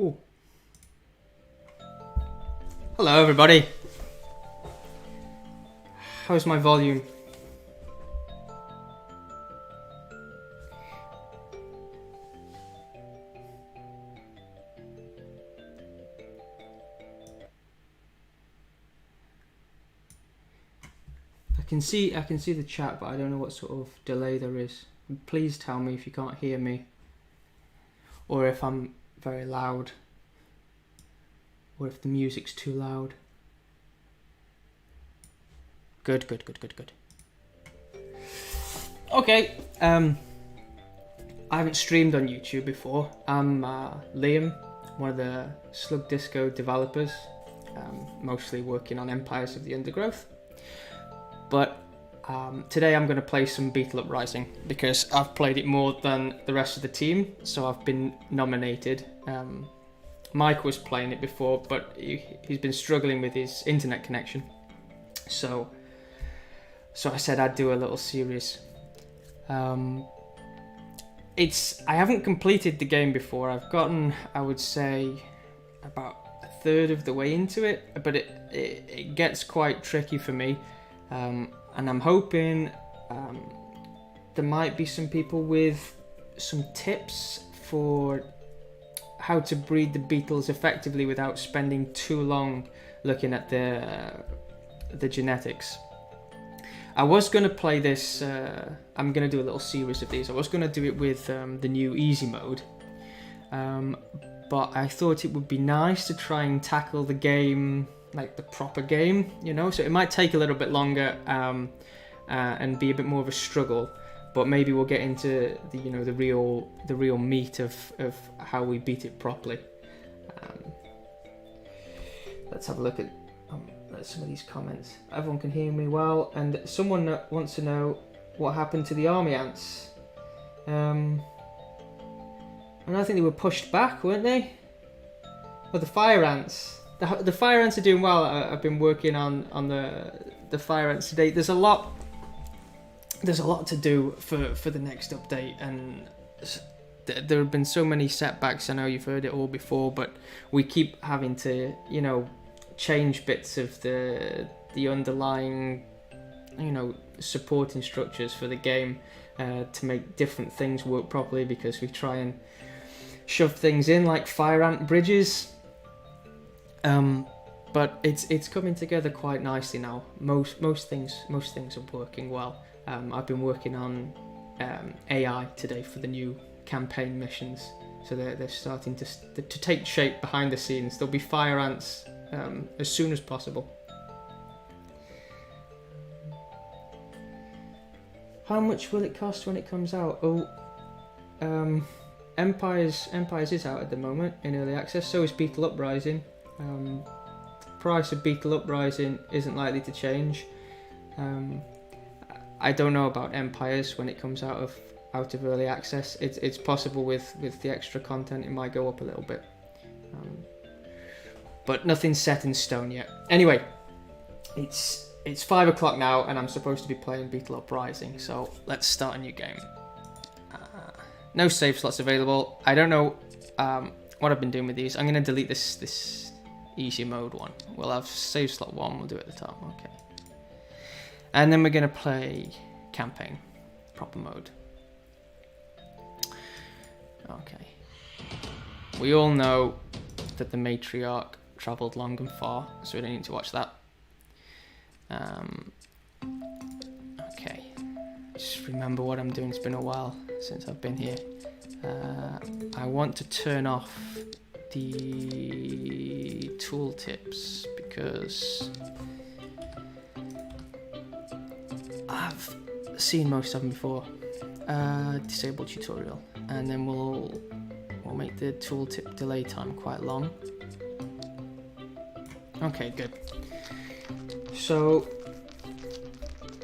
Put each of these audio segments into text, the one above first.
Ooh. Hello everybody. How's my volume? I can see the chat, but I don't know what sort of delay there is. Please tell me if you can't hear me, or if I'm very loud, or if the music's too loud. Good. Okay, I haven't streamed on YouTube before. I'm Liam, one of the Slug Disco developers, mostly working on Empires of the Undergrowth. But today I'm going to play some Beetle Uprising because I've played it more than the rest of the team, so I've been nominated. Mike was playing it before, but he's been struggling with his internet connection, so I said I'd do a little series. I haven't completed the game before. I've gotten, I would say, about a third of the way into it, but it gets quite tricky for me. And I'm hoping there might be some people with some tips for how to breed the beetles effectively without spending too long looking at the genetics. I was going to play this, I'm going to do a little series of these. I was going to do it with the new easy mode, but I thought it would be nice to try and tackle the game like the proper game, you know, so it might take a little bit longer and be a bit more of a struggle, but maybe we'll get into the real meat of how we beat it properly. Let's have a look at some of these comments. Everyone can hear me well, and someone wants to know what happened to the army ants. And I think they were pushed back, weren't they? Or the fire ants. The fire ants are doing well. I've been working on the fire ants today. There's a lot to do for the next update, and there have been so many setbacks. I know you've heard it all before, but we keep having to, change bits of the underlying, supporting structures for the game to make different things work properly, because we try and shove things in like fire ant bridges. But it's coming together quite nicely now. Most things are working well. I've been working on AI today for the new campaign missions, so they're starting to take shape behind the scenes. There'll be fire ants as soon as possible. How much will it cost when it comes out? Empires is out at the moment in early access. So is Beetle Uprising. The price of Beetle Uprising isn't likely to change. I don't know about Empires when it comes out of early access. It's possible with the extra content it might go up a little bit, but nothing's set in stone yet. Anyway, it's 5 o'clock now, and I'm supposed to be playing Beetle Uprising. So let's start a new game. No save slots available. I don't know what I've been doing with these. I'm going to delete this easy mode one. We'll have save slot 1, we'll do it at the top. Okay. And then we're going to play campaign, proper mode. Okay. We all know that the matriarch travelled long and far, so we don't need to watch that. Okay. Just remember what I'm doing. It's been a while since I've been here. I want to turn off the tooltips because I've seen most of them before. Disable tutorial, and then we'll make the tooltip delay time quite long. Okay, good. So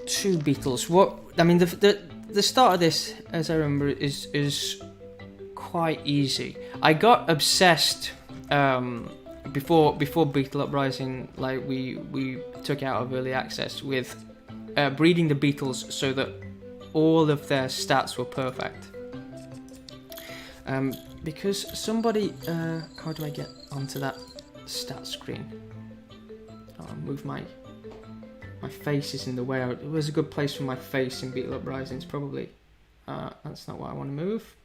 2 beetles. The start of this, as I remember, is quite easy. I got obsessed before Beetle Uprising. Like we took it out of early access with breeding the beetles so that all of their stats were perfect. because somebody, how do I get onto that stat screen? I'll move my face is in the way. It was a good place for my face in Beetle Uprising. It's probably, that's not what I want to move.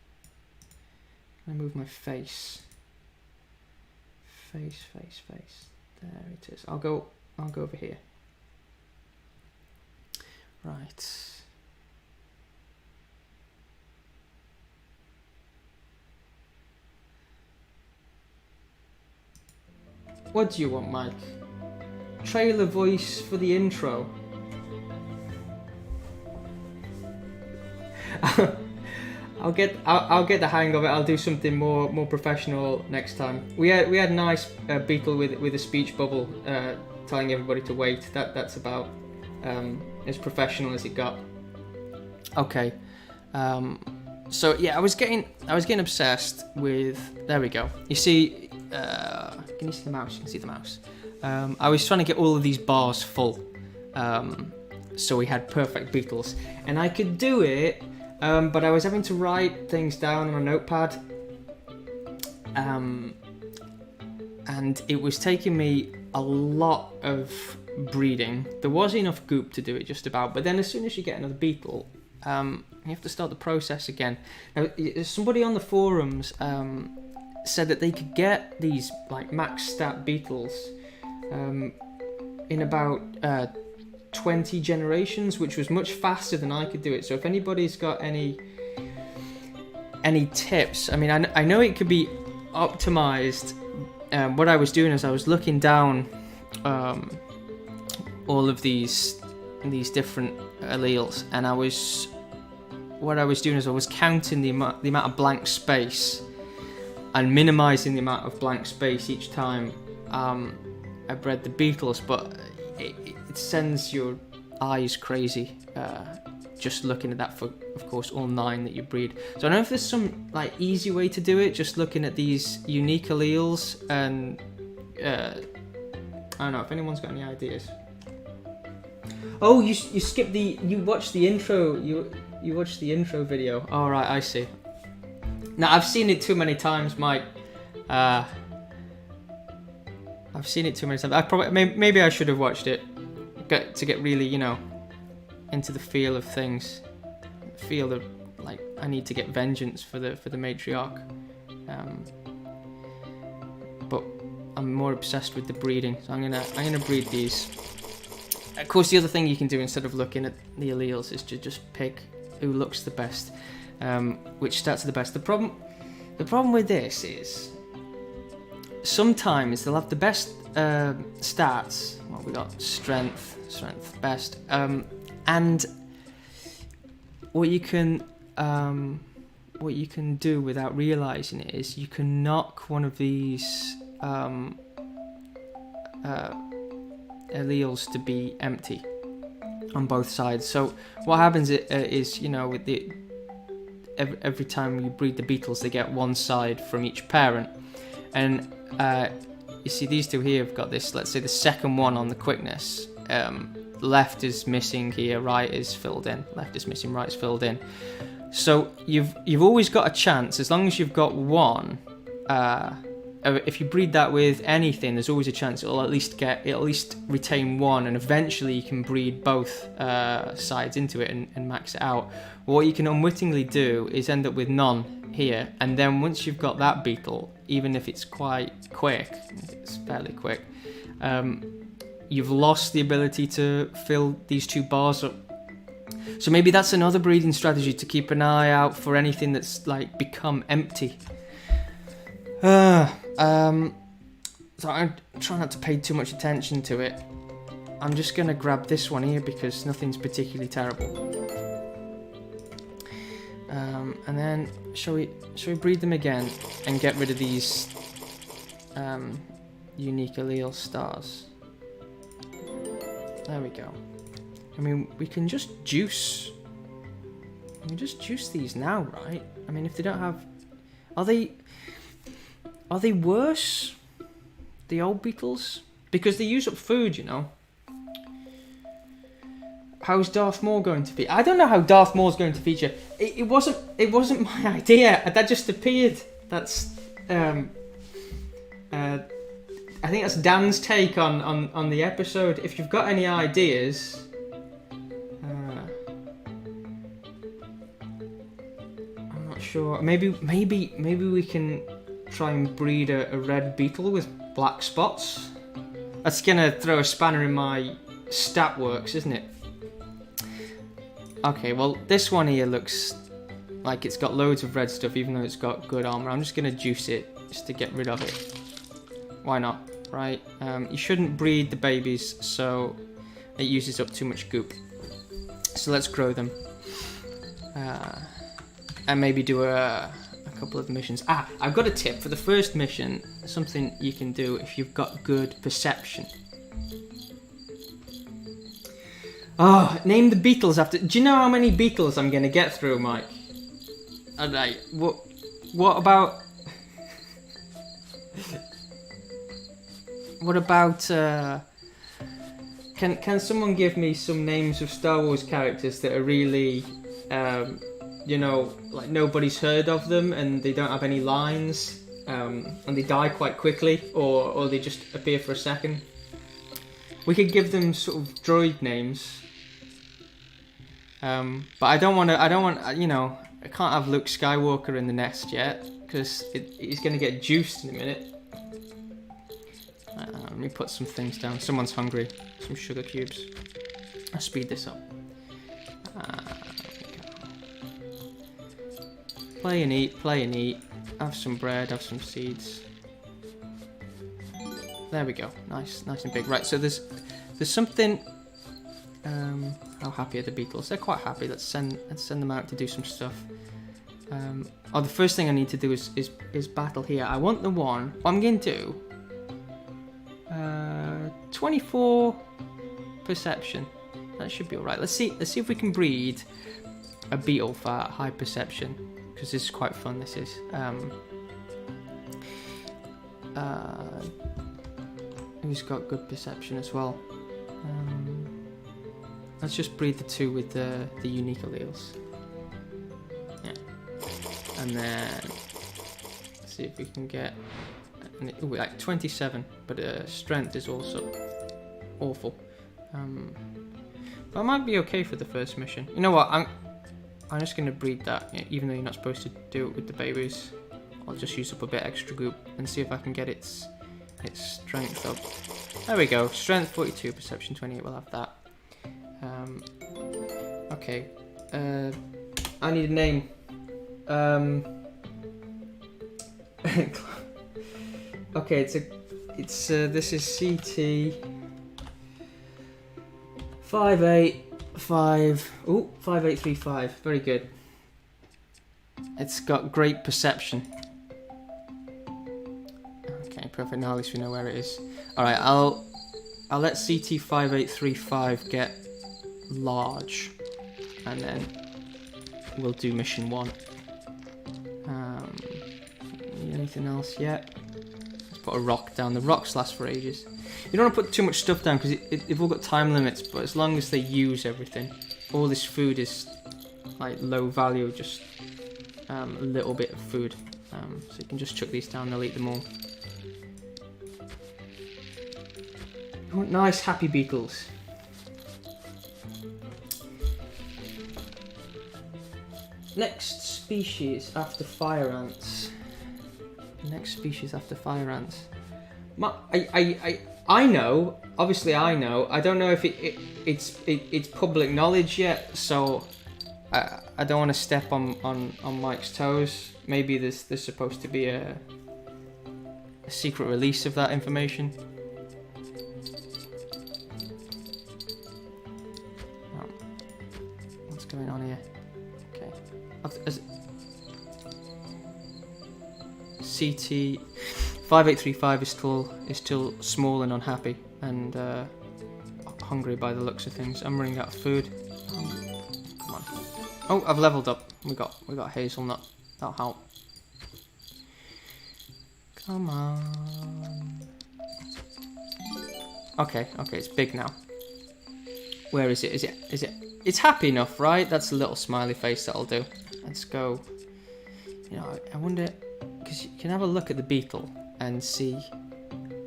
I move my face. Face. There it is. I'll go over here. Right. What do you want, Mike? Trailer voice for the intro. I'll get the hang of it. I'll do something more professional next time. We had a nice Beetle with a speech bubble telling everybody to wait. That's about as professional as it got. Okay. So yeah, I was getting obsessed with. There we go. You see, can you see the mouse? You can see the mouse. I was trying to get all of these bars full, so we had perfect Beetles, and I could do it. But I was having to write things down on a notepad, and it was taking me a lot of breeding. There was enough goop to do it just about, but then as soon as you get another Beetle, you have to start the process again. Now, somebody on the forums said that they could get these like max stat Beetles in about 20 generations, which was much faster than I could do it. So if anybody's got any tips, I mean, I know it could be optimized. What I was doing is I was looking down all of these different alleles, and I was counting the amount of blank space and minimizing the amount of blank space each time I bred the Beetles, but it sends your eyes crazy just looking at that for, of course, all 9 that you breed. So I don't know if there's some like easy way to do it, just looking at these unique alleles, and I don't know if anyone's got any ideas. Oh, you skipped you watched the intro. You watched the intro video. All right, I see. Now I've seen it too many times, Mike. I've seen it too many times. Maybe I should have watched it to get really, into the feel of things. Feel of like I need to get vengeance for the matriarch. But I'm more obsessed with the breeding, so I'm gonna breed these. Of course, the other thing you can do instead of looking at the alleles is to just pick who looks the best, which stats are the best. The problem with this is sometimes they'll have the best stats. Well, we got strength, best, and what you can do without realizing it is you can knock one of these alleles to be empty on both sides. So what happens is with every time you breed the Beetles, they get one side from each parent, and you see these two here have got this. Let's say the second one on the quickness. Left is missing here, right is filled in. Left is missing, right is filled in. So you've always got a chance, as long as you've got one. If you breed that with anything, there's always a chance it'll at least retain one, and eventually you can breed both sides into it and max it out. What you can unwittingly do is end up with none here, and then once you've got that Beetle, even if it's quite quick, it's fairly quick, you've lost the ability to fill these 2 bars up. So maybe that's another breeding strategy, to keep an eye out for anything that's like become empty. So I try not to pay too much attention to it. I'm just gonna grab this one here because nothing's particularly terrible. And then shall we breed them again and get rid of these unique allele stars? There we go. I mean, we can just juice. We can just juice these now, right? I mean, if they don't have, are they worse? The old Beetles, because they use up food, How's Darth Maul going to feature? I don't know how Darth Maul's going to feature. It wasn't my idea. That just appeared. That's I think that's Dan's take on the episode. If you've got any ideas, I'm not sure. Maybe we can try and breed a red beetle with black spots. That's gonna throw a spanner in my stat works, isn't it? Okay, well this one here looks like it's got loads of red stuff, even though it's got good armor. I'm just gonna juice it just to get rid of it. Why not? Right, you shouldn't breed the babies, so it uses up too much goop. So let's grow them, and maybe do a couple of missions. I've got a tip for the first mission. Something you can do if you've got good perception. Oh, name the beetles after. Do you know how many beetles I'm gonna get through, Mike? Alright, what about? What about, can someone give me some names of Star Wars characters that are really, you know, like nobody's heard of them and they don't have any lines, and they die quite quickly, or they just appear for a second? We could give them sort of droid names, but I don't want, you know, I can't have Luke Skywalker in the nest yet, because he's going to get juiced in a minute. Let me put some things down. Someone's hungry. Some sugar cubes. I'll speed this up. Play and eat, play and eat. Have some bread, have some seeds. There we go. Nice and big. Right, so there's something. How happy are the beetles? They're quite happy. Let's send them out to do some stuff. The first thing I need to do is battle here. I want the one. What I'm going to do. 24 perception. That should be alright. Let's see if we can breed a beetle for high perception, because this is quite fun. This is. Who's got good perception as well? Let's just breed the two with the unique alleles. Yeah, and then see if we can get. Ooh, like 27, but strength is also awful. But I might be okay for the first mission. You know what? I'm just gonna breed that, even though you're not supposed to do it with the babies. I'll just use up a bit extra goop and see if I can get its strength up. There we go. Strength 42, perception 28. We'll have that. Okay. I need a name. Okay, this is CT 5835. Very good. It's got great perception. Okay, perfect. Now at least we know where it is. All right, I'll let CT 5835 get large, and then we'll do mission 1. Anything else yet? Put a rock down. The rocks last for ages. You don't want to put too much stuff down because they've all got time limits, but as long as they use everything. All this food is like low value, just a little bit of food. So you can just chuck these down, they'll eat them all. You want nice happy beetles. Next species after fire ants. Next species after fire ants. I know. Obviously, I know. I don't know if it's public knowledge yet, so I don't want to step on Mike's toes. Maybe there's supposed to be a secret release of that information. What's going on here? Okay. CT 5835 is still small and unhappy and hungry by the looks of things. I'm running out of food. Come on. Oh, I've leveled up. We got hazelnut. That'll help. Come on. Okay, it's big now. Where is it? Is it? It's happy enough, right? That's a little smiley face that'll do. Let's go. You know, I wonder because you can have a look at the beetle and see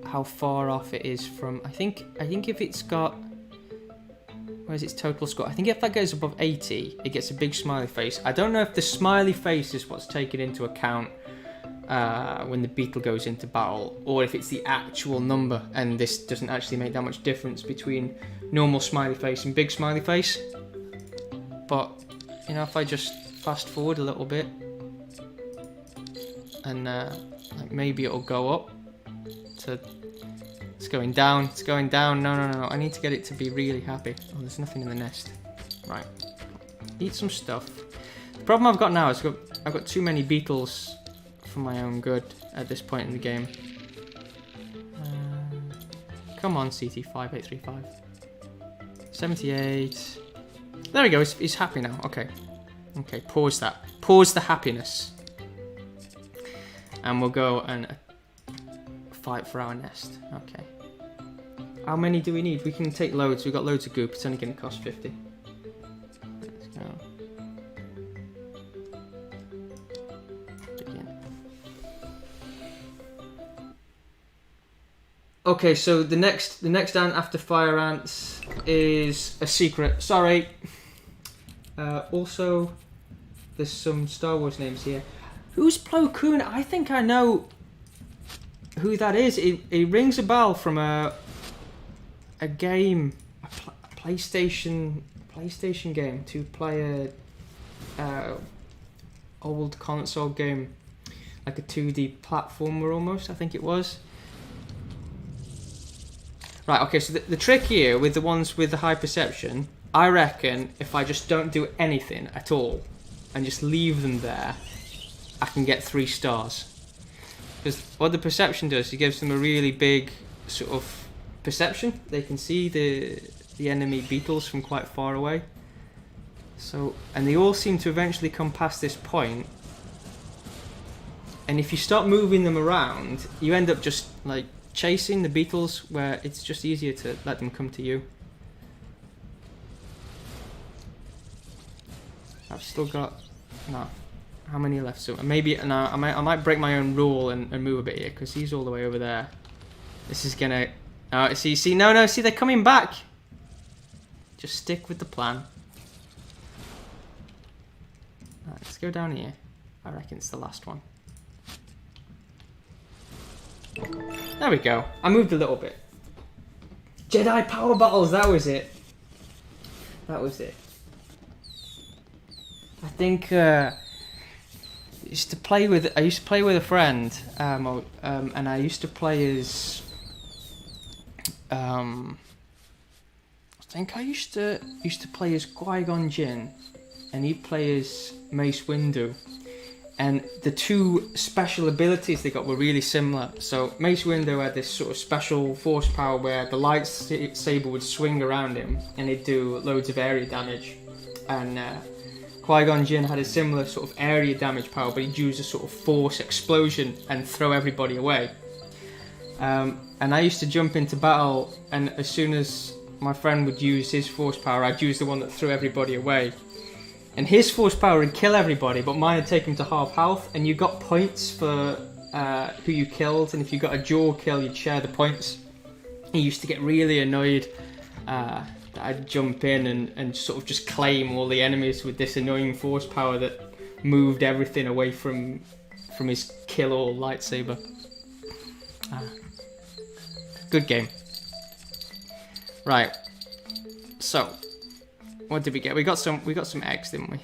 how far off it is from. I think if it's got, where's its total score? I think if that goes above 80, it gets a big smiley face. I don't know if the smiley face is what's taken into account when the beetle goes into battle, or if it's the actual number, and this doesn't actually make that much difference between normal smiley face and big smiley face. But you know, if I just fast forward a little bit, and like maybe it'll go up to. It's going down. It's going down. No. I need to get it to be really happy. Oh, there's nothing in the nest. Right. Eat some stuff. The problem I've got now is I've got too many beetles for my own good at this point in the game. Come on, CT5835. 78. There we go. He's happy now. Okay. Okay. Pause that. Pause the happiness. And we'll go and fight for our nest. Okay. How many do we need? We can take loads. We've got loads of goop. It's only going to cost 50. Let's go. Begin. Okay, so the next ant after fire ants is a secret. Sorry. Also, there's some Star Wars names here. Who's Plo Koon? I think I know who that is. It rings a bell from a game, a PlayStation game, 2-player old console game, like a 2D platformer almost, I think it was. Right, okay, so the trick here with the ones with the high perception, I reckon if I just don't do anything at all and just leave them there, I can get 3 stars. Because what the perception does, it gives them a really big sort of perception. They can see the enemy beetles from quite far away. So, and they all seem to eventually come past this point. And if you start moving them around, you end up just like chasing the beetles, where it's just easier to let them come to you. I've still got no. How many are left? So maybe no. I might break my own rule and move a bit here, because he's all the way over there. This is gonna. See, no, see, they're coming back. Just stick with the plan. Right, let's go down here. I reckon it's the last one. There we go. I moved a little bit. Jedi power battles. That was it. That was it. I think I used to play with a friend, and I used to play as. I think I used to play as Qui-Gon Jinn, and he'd play as Mace Windu, and the two special abilities they got were really similar. So Mace Windu had this sort of special force power where the lightsaber would swing around him and it'd do loads of area damage, and Qui-Gon Jinn had a similar sort of area damage power, but he'd use a sort of force explosion and throw everybody away. And I used to jump into battle, and as soon as my friend would use his force power, I'd use the one that threw everybody away. And his force power would kill everybody, but mine would take him to half health, and you got points for who you killed, and if you got a dual kill, you'd share the points. He used to get really annoyed that I'd jump in and sort of just claim all the enemies with this annoying force power that moved everything away from his kill-all lightsaber. Good game. Right. So, what did we get? We got some eggs, didn't we?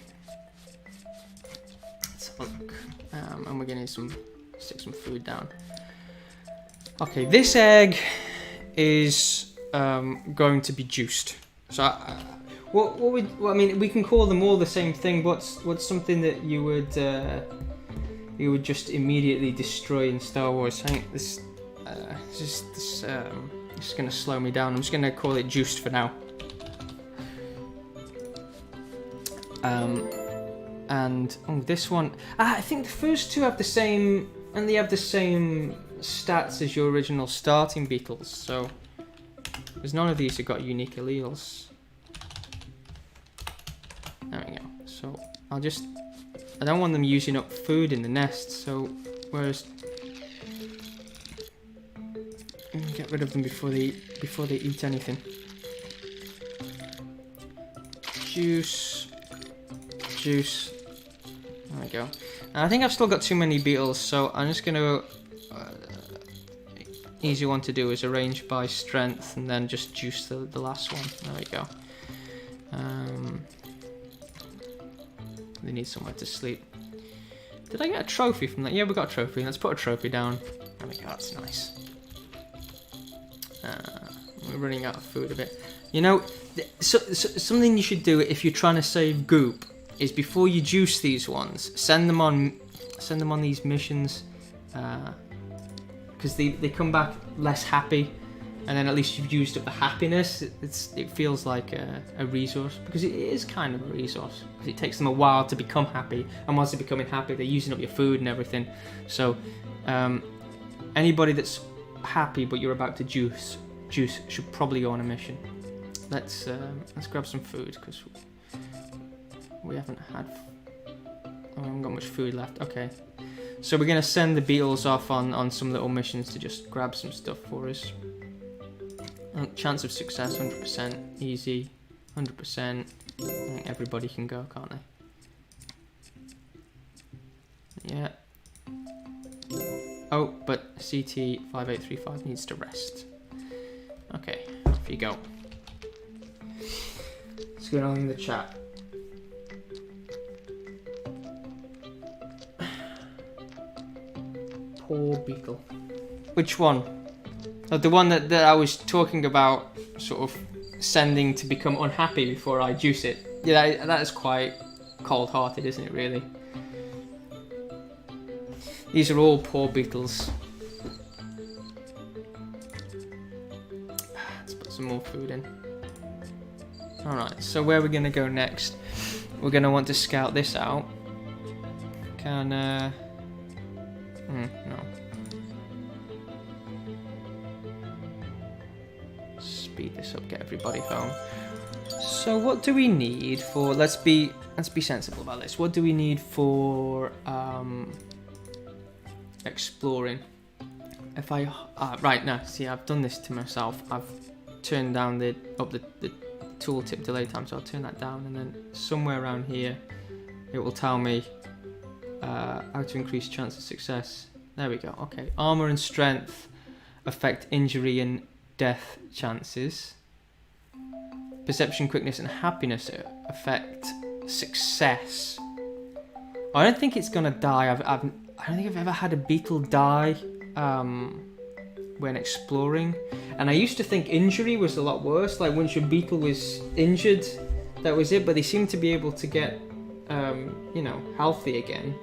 Let's have a look. And we're gonna stick some food down. Okay, this egg is going to be juiced. So, I mean, we can call them all the same thing. What's something that you would just immediately destroy in Star Wars? I think this is going to slow me down. I'm just going to call it juiced for now. And this one, I think the first two have the same, and they have the same stats as your original starting beetles. So there's none of these that got unique alleles. There we go. So I don't want them using up food in the nest. So Whereas, get rid of them before they eat anything. Juice. There we go. And I think I've still got too many beetles, so I'm just gonna. Easy one to do is arrange by strength, and then just juice the last one. There we go. They need somewhere to sleep. Did I get a trophy from that? Yeah, we got a trophy. Let's put a trophy down. There we go. That's nice. We're running out of food a bit. You know, so something you should do if you're trying to save goop is before you juice these ones, send them on these missions, because they come back less happy, and then at least you've used up the happiness. It feels like a resource, because it is kind of a resource, because it takes them a while to become happy, and once they're becoming happy, they're using up your food and everything. So anybody that's happy but you're about to juice should probably go on a mission. Let's grab some food, because we haven't got much food left. Okay, so we're gonna send the beetles off on some little missions to just grab some stuff for us. Chance of success 100%, easy 100%. I think everybody can go, can't they? Yeah. Oh, but CT5835 needs to rest. Okay, off you go. What's going on in the chat? Poor beetle. Which one? Oh, the one that I was talking about, sort of sending to become unhappy before I juice it. Yeah, that is quite cold-hearted, isn't it, really? These are all poor beetles. Let's put some more food in. Alright, so where are we going to go next? We're going to want to scout this out. No. Speed this up, get everybody home. So what do we need for... Let's be sensible about this. What do we need for exploring? If I... right, now, see, I've done this to myself. I've turned down the tooltip delay time, so I'll turn that down, and then somewhere around here it will tell me how to increase chance of success. There we go. Okay, armor and strength affect injury and death chances. Perception, quickness, and happiness affect success. I don't think it's gonna die. I don't think I've ever had a beetle die when exploring, and I used to think injury was a lot worse. Like once your beetle was injured, that was it. But they seem to be able to get, healthy again,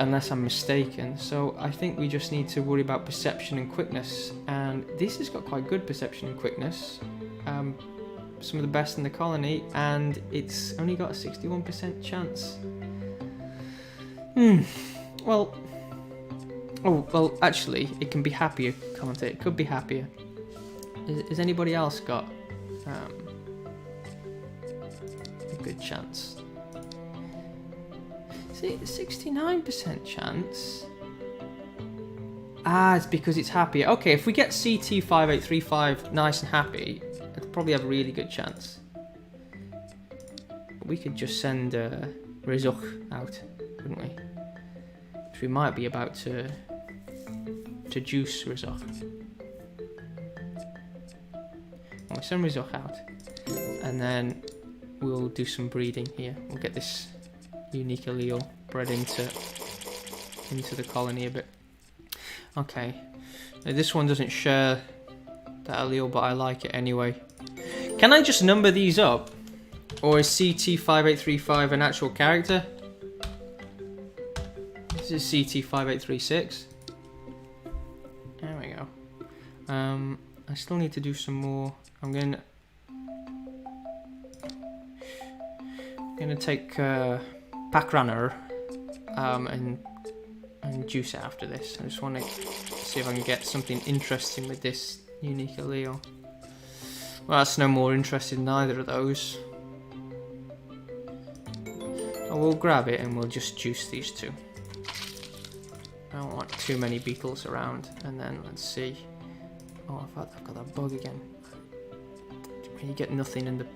unless I'm mistaken. So I think we just need to worry about perception and quickness. And this has got quite good perception and quickness, some of the best in the colony, and it's only got a 61% chance. Well. Oh, well, actually, it can be happier, can't it? It could be happier. Has anybody else got a good chance? See, 69% chance. It's because it's happier. Okay, if we get CT5835 nice and happy, it'll probably have a really good chance. But we could just send Rizuk out, couldn't we? Which we might be about to juice Rizok. We'll send Rizok out, and then we'll do some breeding here. We'll get this unique allele bred into the colony a bit. Okay, now, this one doesn't share that allele, but I like it anyway. Can I just number these up, or is CT5835 an actual character? This is CT5836. There we go. I still need to do some more. I'm gonna take Packraner and juice it after this. I just want to see if I can get something interesting with this unique allele. Well, that's no more interested in either of those. We'll grab it and we'll just juice these two. I don't want too many beetles around. And then let's see. Oh, I've got that bug again. You get nothing in the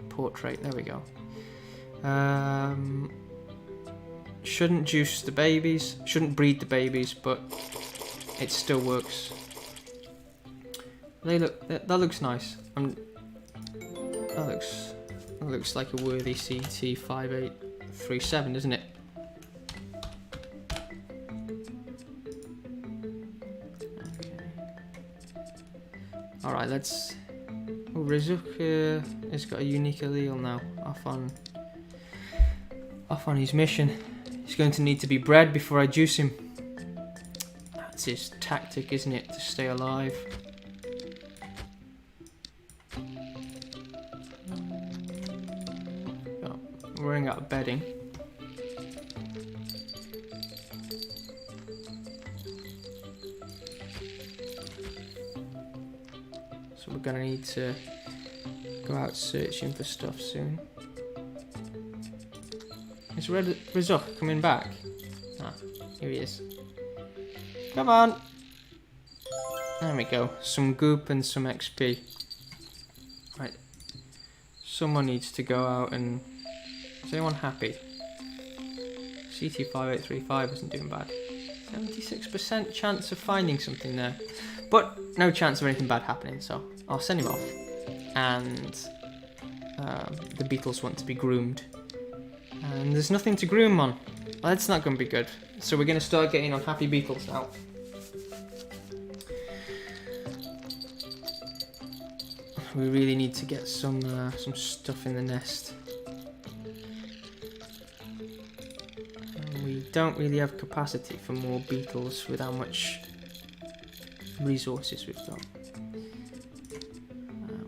portrait. There we go. Shouldn't juice the babies. Shouldn't breed the babies, but it still works. They look. That looks nice. That looks like a worthy CT5837, doesn't it? Okay. All right, let's. Oh, Rizuk has got a unique allele now. Off on his mission. He's going to need to be bred before I juice him. That's his tactic, isn't it, to stay alive? Oh, we're running out of bedding. So we're gonna need to go out searching for stuff soon. Is Rizuk coming back? Ah, here he is. Come on! There we go. Some goop and some XP. Right. Someone needs to go out and... Is anyone happy? CT5835 isn't doing bad. 76% chance of finding something there. But no chance of anything bad happening, so I'll send him off. And the beetles want to be groomed. And there's nothing to groom on. Well, that's not going to be good. So we're going to start getting on happy beetles now. We really need to get some stuff in the nest. And we don't really have capacity for more beetles with how much resources we've got.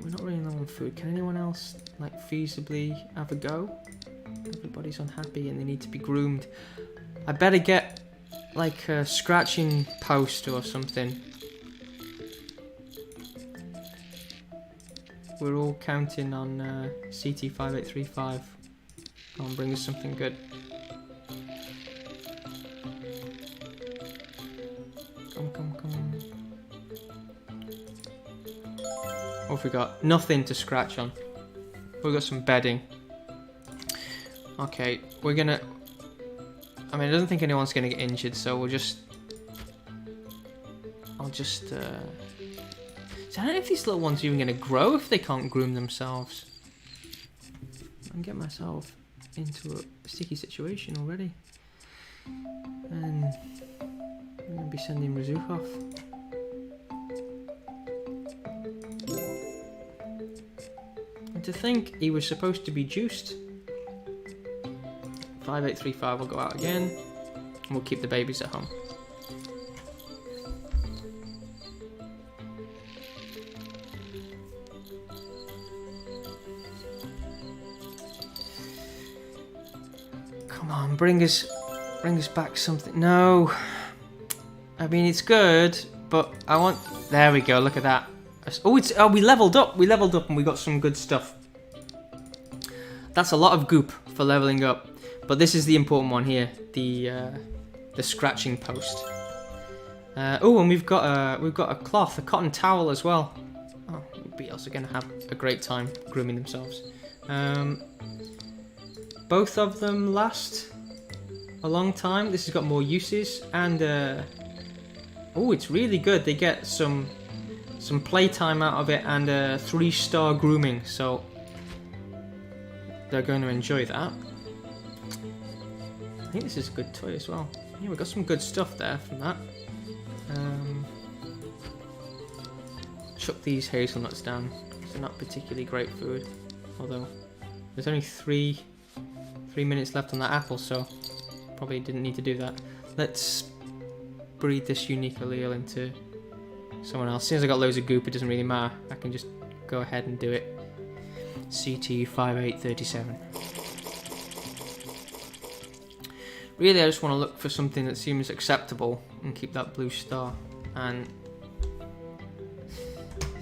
We're not really low on food. Can anyone else like feasibly have a go? Everybody's unhappy and they need to be groomed. I better get like a scratching post or something. We're all counting on CT5835. Come on, bring us something good. Come. What have we got? Nothing to scratch on. We've got some bedding. Okay, we're gonna... I mean, I don't think anyone's gonna get injured, so we'll just... So I don't know if these little ones are even gonna grow if they can't groom themselves. I'm getting myself into a sticky situation already. And I'm gonna be sending Rizuk off. And to think he was supposed to be juiced. 5835 will go out again, and we'll keep the babies at home. Come on, bring us back something. No, I mean it's good, but I want. There we go. Look at that. Oh, we leveled up. We leveled up, and we got some good stuff. That's a lot of goop for leveling up. But this is the important one here, the scratching post. Oh, and we've got a cloth, a cotton towel as well. Oh, beetles are gonna have a great time grooming themselves. Both of them last a long time. This has got more uses, and oh, it's really good. They get some playtime out of it and 3-star grooming, so they're going to enjoy that. I think this is a good toy as well. Yeah, we've got some good stuff there from that. Chuck these hazelnuts down. They're not particularly great food. Although, there's only 3 minutes left on that apple, so probably didn't need to do that. Let's breed this unique allele into someone else. Since I got loads of goop, it doesn't really matter. I can just go ahead and do it. CT5837. Really, I just want to look for something that seems acceptable and keep that blue star. And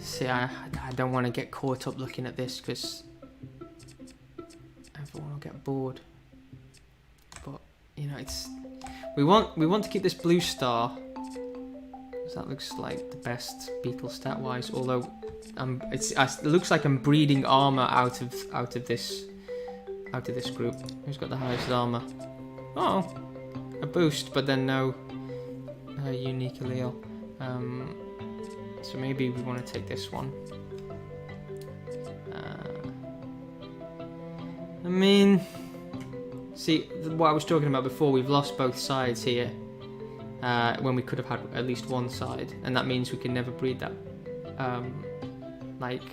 see, I don't want to get caught up looking at this because everyone will get bored. But you know, it's we want to keep this blue star. That looks like the best beetle stat wise, although it looks like I'm breeding armor out of this group. Who's got the highest armor? Oh, a boost, but then no unique allele. So maybe we want to take this one. I mean, see what I was talking about before. We've lost both sides here. When we could have had at least one side, and that means we can never breed that, like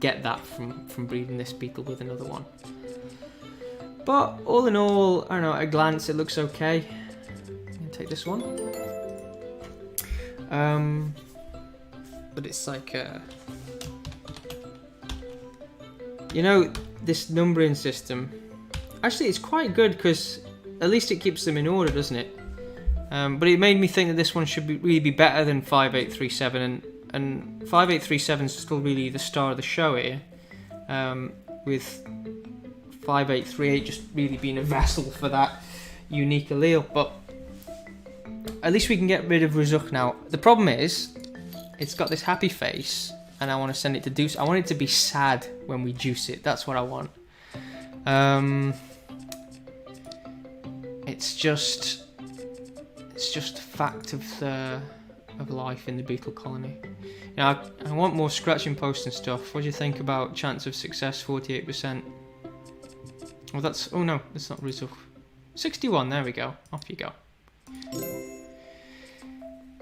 get that from breeding this beetle with another one. But all in all, I don't know, at a glance it looks okay. I'm gonna take this one. But it's like, you know, this numbering system, actually it's quite good because at least it keeps them in order, doesn't it? But it made me think that this one should really be better than 5837, and 5837 is still really the star of the show here, with 5838 just really being a vessel for that unique allele. But at least we can get rid of Rizuk now. The problem is, it's got this happy face, and I want to send it to Deuce. I want it to be sad when we juice it. That's what I want. It's just a fact of life in the beetle colony. You know, I want more scratching posts and stuff. What do you think about chance of success? 48%. Oh, that's, oh no, that's not Rizuk. 61. There we go. Off you go.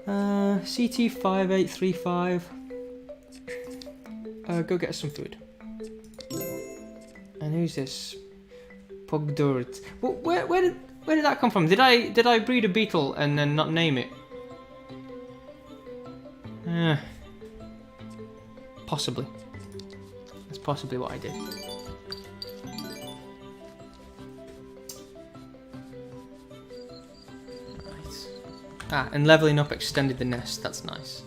CT 5835. Go get us some food. And who's this? Pogdurt. Where did that come from? Did I breed a beetle and then not name it? Possibly. That's possibly what I did. Right. Ah, and leveling up extended the nest. That's nice.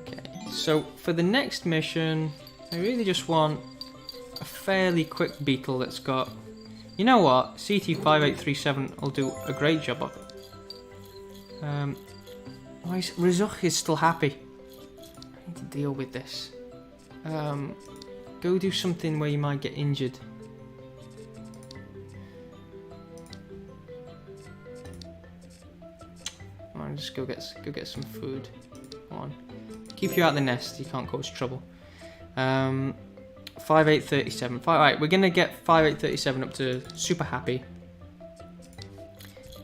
Okay, so for the next mission, I really just want a fairly quick beetle that's got... You know what? CT5837 will do a great job of it. Why is Rizuk is still happy? I need to deal with this. Go do something where you might get injured. Come on, just go get some food. Come on. Keep you out of the nest, you can't cause trouble. 5837. Alright, we're gonna get 5837 up to super happy.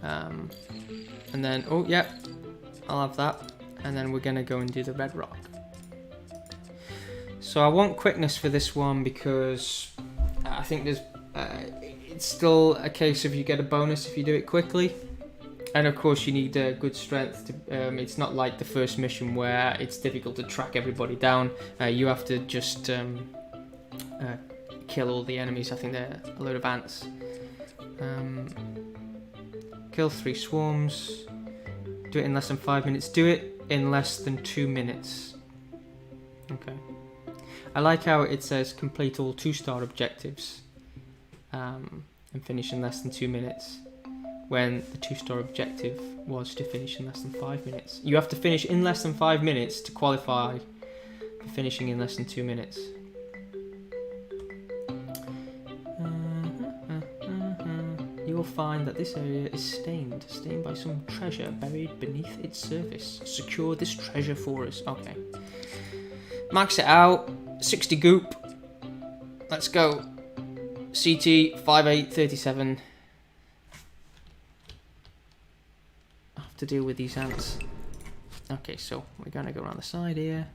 And then, oh yeah, I'll have that. And then we're gonna go and do the red rock. So I want quickness for this one because I think there's, it's still a case of you get a bonus if you do it quickly. And of course you need good strength. To, it's not like the first mission where it's difficult to track everybody down. You have to just kill all the enemies. I think they're a load of ants. Kill 3 swarms. Do it in less than 5 minutes. Do it in less than 2 minutes. Okay. I like how it says complete all 2-star objectives and finish in less than 2 minutes, when the 2-star objective was to finish in less than 5 minutes. You have to finish in less than 5 minutes to qualify for finishing in less than 2 minutes. You will find that this area is stained by some treasure buried beneath its surface. Secure this treasure for us. Okay. Max it out. 60 goop. Let's go. CT 5837. I have to deal with these ants. Okay, so we're gonna go around the side here.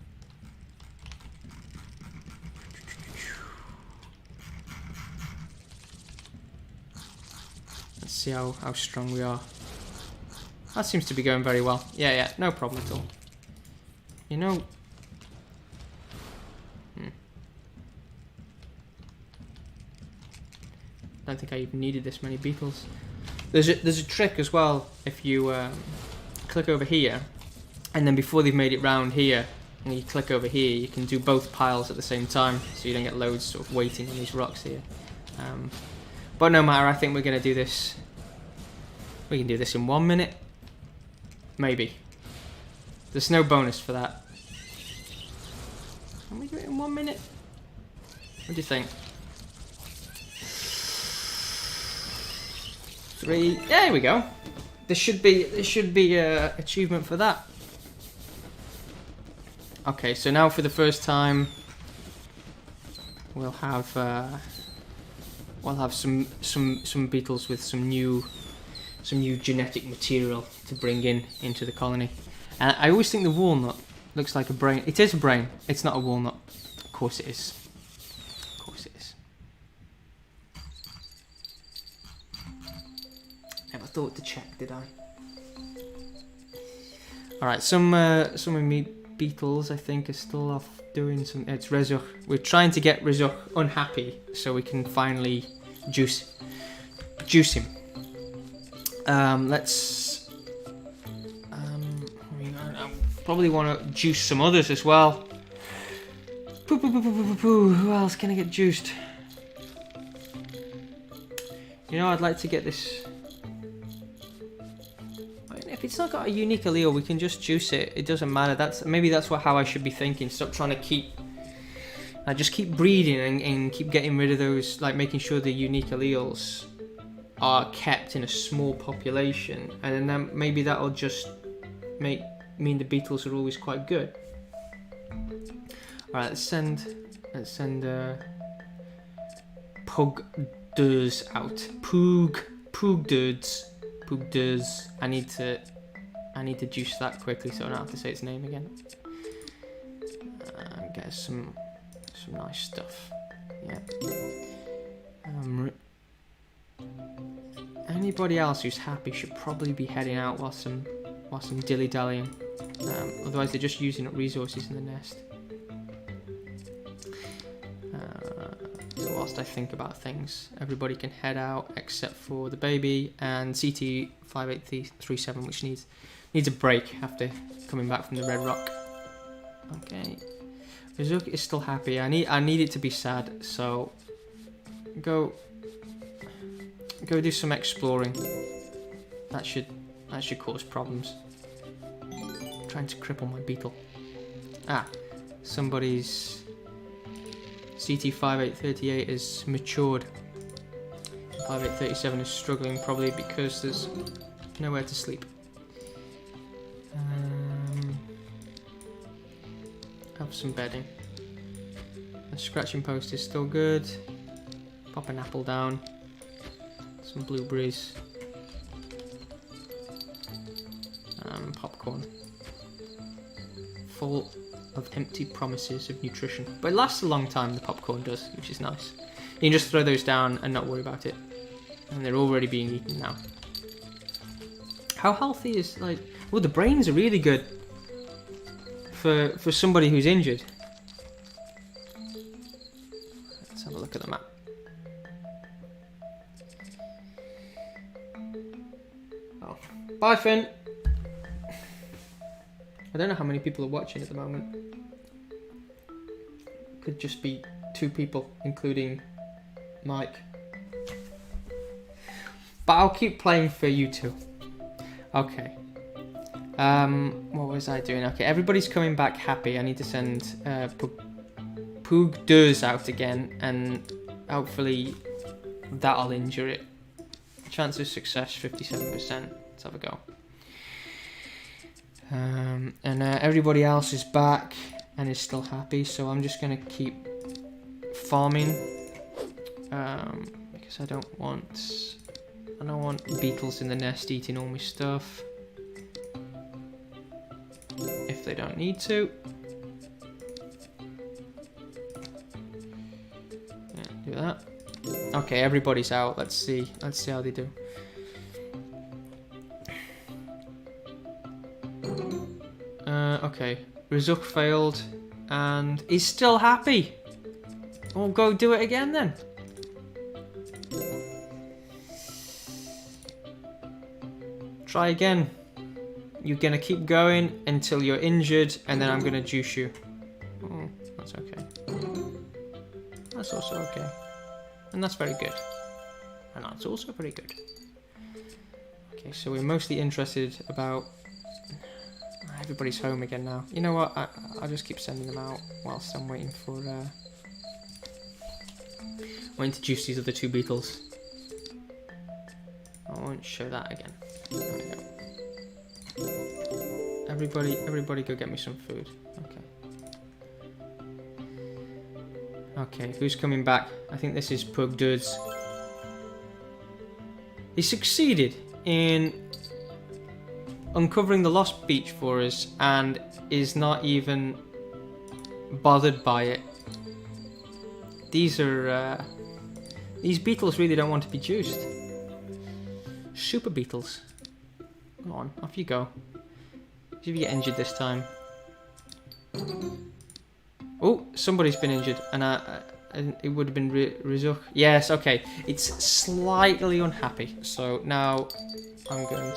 Let's see how strong we are. That seems to be going very well. Yeah, no problem at all. You know... I don't think I even needed this many beetles. There's a trick as well. If you click over here, and then before they've made it round here, and you click over here, you can do both piles at the same time, so you don't get loads sort of waiting on these rocks here. But no matter, I think we're going to do this. We can do this in 1 minute. Maybe. There's no bonus for that. Can we do it in 1 minute? What do you think? 3. There we go. There should be a achievement for that. Okay, so now for the first time, we'll have some beetles with some new genetic material to bring into the colony. And I always think the walnut looks like a brain. It is a brain. It's not a walnut. Of course it is. Of course it is. Never thought to check, did I? All right, some of me beetles I think are still off doing some. It's Rezuch. We're trying to get Rezuch unhappy so we can finally juice him. Let's. I probably want to juice some others as well. Who else can I get juiced? You know, I'd like to get this. If it's not got a unique allele, we can just juice it. It doesn't matter. Maybe that's how I should be thinking. Stop trying to just keep breeding and keep getting rid of those, like making sure the unique alleles are kept in a small population, and then maybe that'll just mean the beetles are always quite good. All right, let's send Pugdurs out. Pugdurs. I need to juice that quickly so I don't have to say its name again. Get some nice stuff. Yeah. Anybody else who's happy should probably be heading out while some dilly-dallying. Otherwise they're just using up resources in the nest. So whilst I think about things, everybody can head out except for the baby and CT5837, which needs a break after coming back from the Red Rock. Okay. Rezuch is still happy. I need it to be sad, so go do some exploring. That should cause problems. I'm trying to cripple my beetle. Somebody's CT5838 is matured. 5837 is struggling, probably because there's nowhere to sleep. Have some bedding. The scratching post is still good. Pop an apple down. Some blueberries. Popcorn. Full of empty promises of nutrition. But it lasts a long time, the popcorn does, which is nice. You can just throw those down and not worry about it. And they're already being eaten now. How healthy is, like... Well, the brains are really good for somebody who's injured. Let's have a look at the map. Oh. Bye, Finn! I don't know how many people are watching at the moment. Could just be 2 people, including Mike. But I'll keep playing for you 2. Okay. What was I doing? Okay, everybody's coming back happy. I need to send Pugdurs out again, and hopefully that'll injure it. Chance of success 57%. Let's have a go. And everybody else is back and is still happy, so I'm just gonna keep farming because I don't want beetles in the nest eating all my stuff if they don't need to. Yeah, do that. Okay, everybody's out. Let's see how they do. Okay, Rezuch failed and he's still happy. We'll go do it again then. Try again. You're gonna keep going until you're injured, and then I'm gonna juice you. Oh, that's okay. That's also okay. and that's very good. And that's also very good. Okay, so we're mostly interested about... Everybody's home again now. You know what? I'll just keep sending them out whilst I'm waiting for... waiting to juice these other 2 beetles. I won't show that again. There we go. Everybody go get me some food. Okay. Okay, who's coming back? I think this is Pug Duds. He succeeded in uncovering the lost beach for us and is not even bothered by it. These beetles really don't want to be juiced. Super beetles. Go on, off you go. See if you get injured this time. Oh, somebody's been injured, and it would have been Rizuk. Yes, okay. It's slightly unhappy, so now I'm going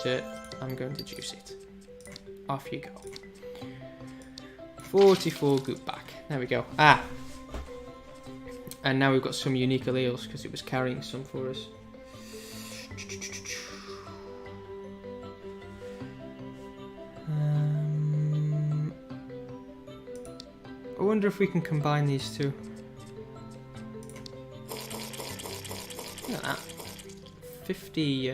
to juice it. Off you go. 44 goop back. There we go. Ah. And now we've got some unique alleles because it was carrying some for us. I wonder if we can combine these 2. Look at that. 50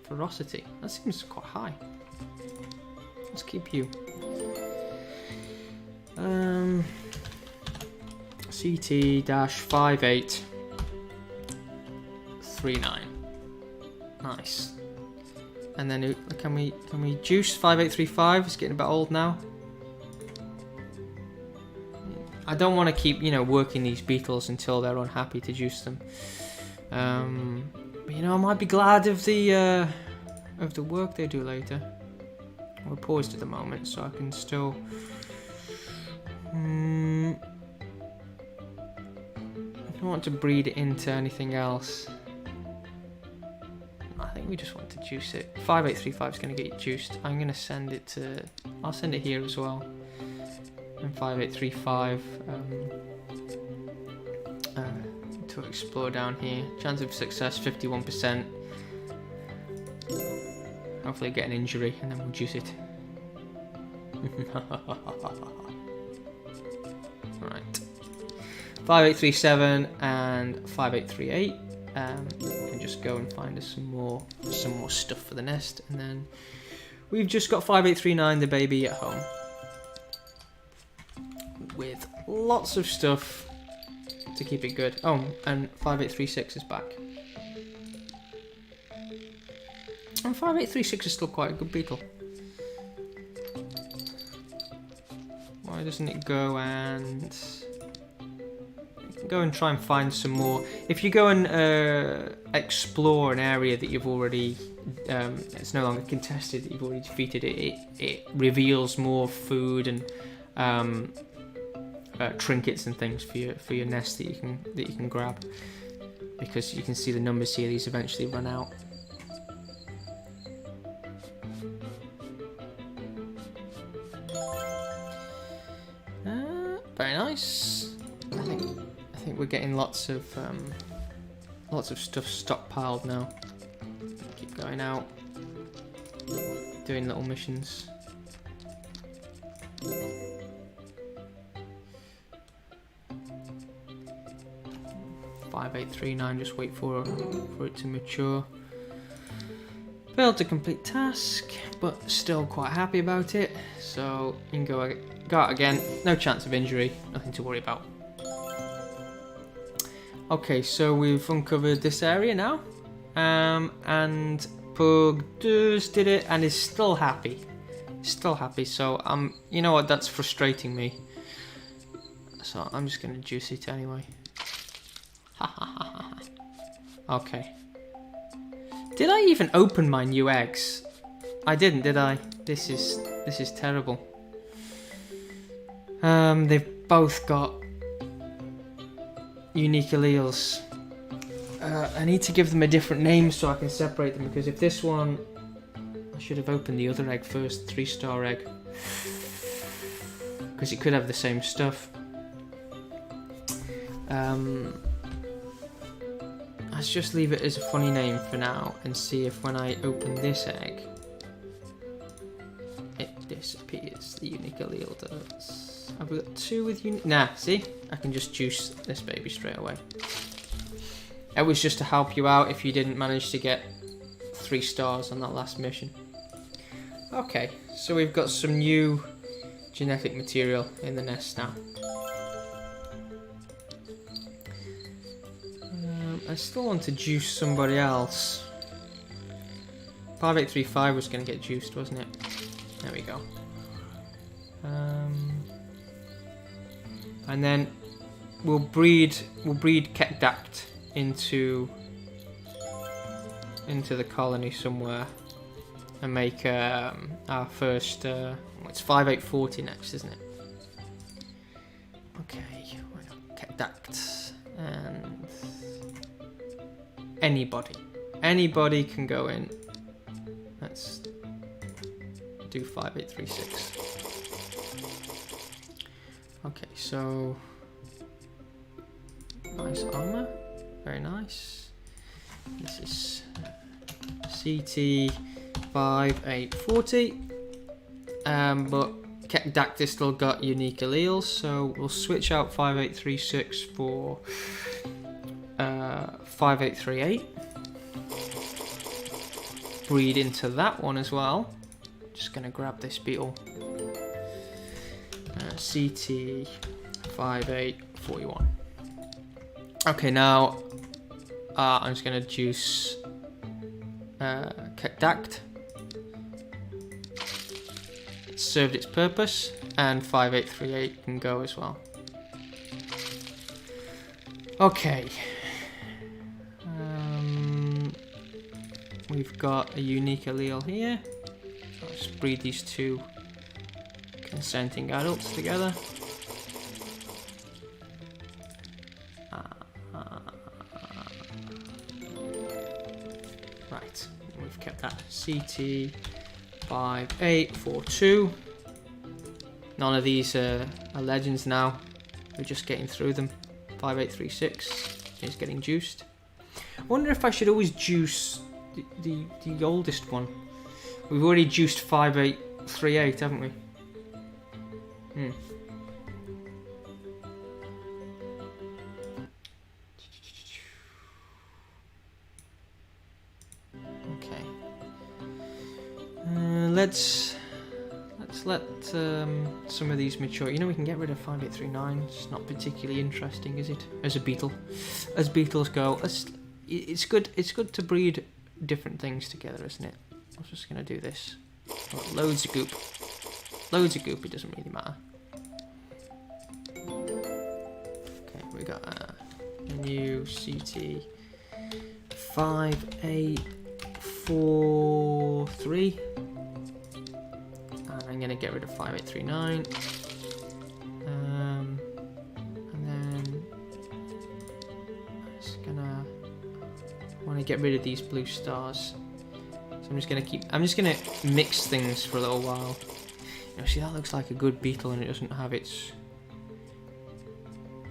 ferocity. That seems quite high. Let's keep you. CT-5839. Nice. And then can we juice 5835? It's getting a bit old now. I don't want to keep, working these beetles until they're unhappy to juice them. But, I might be glad of the work they do later. We're paused at the moment, so I can still... I don't want to breed it into anything else. I think we just want to juice it. 5835 is going to get juiced. I'm going to send it to... I'll send it here as well. And 5835 to explore down here. Chance of success 51%. Hopefully get an injury and then we'll juice it. Right. 5837 and 5838. And just go and find us some more stuff for the nest, and then we've just got 5839, the baby, at home. With lots of stuff to keep it good. Oh, and 5836 is back. And 5836 is still quite a good beetle. Why doesn't it go and try and find some more? If you go and explore an area that you've already, it's no longer contested, that you've already defeated, it reveals more food and trinkets and things for your nest that you can grab, because you can see the numbers here. These eventually run out. Very nice. I think we're getting lots of stuff stockpiled now. Keep going out, doing little missions. 5839, just wait for it to mature. Failed to complete task, but still quite happy about it. So you can go out again. No chance of injury, nothing to worry about. Okay, so we've uncovered this area now, and Pug just did it and is still happy. Still happy. So you know what? That's frustrating me. So I'm just gonna juice it anyway. Okay. Did I even open my new eggs? I didn't, did I? This is terrible. They've both got unique alleles. I need to give them a different name so I can separate them, because if this one, I should have opened the other egg first, 3-star egg, because it could have the same stuff. let's just leave it as a funny name for now and see if when I open this egg, it disappears. The unique allele does. Have we got 2 with unique? Nah, see? I can just juice this baby straight away. It was just to help you out if you didn't manage to get 3 stars on that last mission. Okay, so we've got some new genetic material in the nest now. I still want to juice somebody else. 5835 was going to get juiced, wasn't it? There we go. And then we'll breed Ketdact into the colony somewhere and make our first. It's 5840 next, isn't it? Okay, Ketdact and anybody can go in. Let's do 5836. Okay, so nice armor, very nice. This is CT 5840, but Ketdact still got unique alleles, so we'll switch out 5836 for 5838. Breed into that one as well. Just gonna grab this beetle. CT 5841. Okay, now I'm just gonna juice Ketdact. It served its purpose, and 5838 can go as well. Okay. We've got a unique allele here. Let's breed these 2 consenting adults together. Right, we've kept that CT 5842. None of these are legends now. We're just getting through them. 5836 is getting juiced. I wonder if I should always juice the oldest one. We've already juiced 5838, haven't we? Okay. Let's let some of these mature. You know, we can get rid of 5839. It's not particularly interesting, is it? As a beetle, as beetles go, it's good. It's good to breed different things together, isn't it? I was just gonna do this. Loads of goop. Loads of goop. It doesn't really matter. Okay, we got a new CT 5843. I'm going to get rid of 5839. And then I'm just going to want to get rid of these blue stars. So I'm just going to mix things for a little while. You know, see, that looks like a good beetle and it doesn't have its...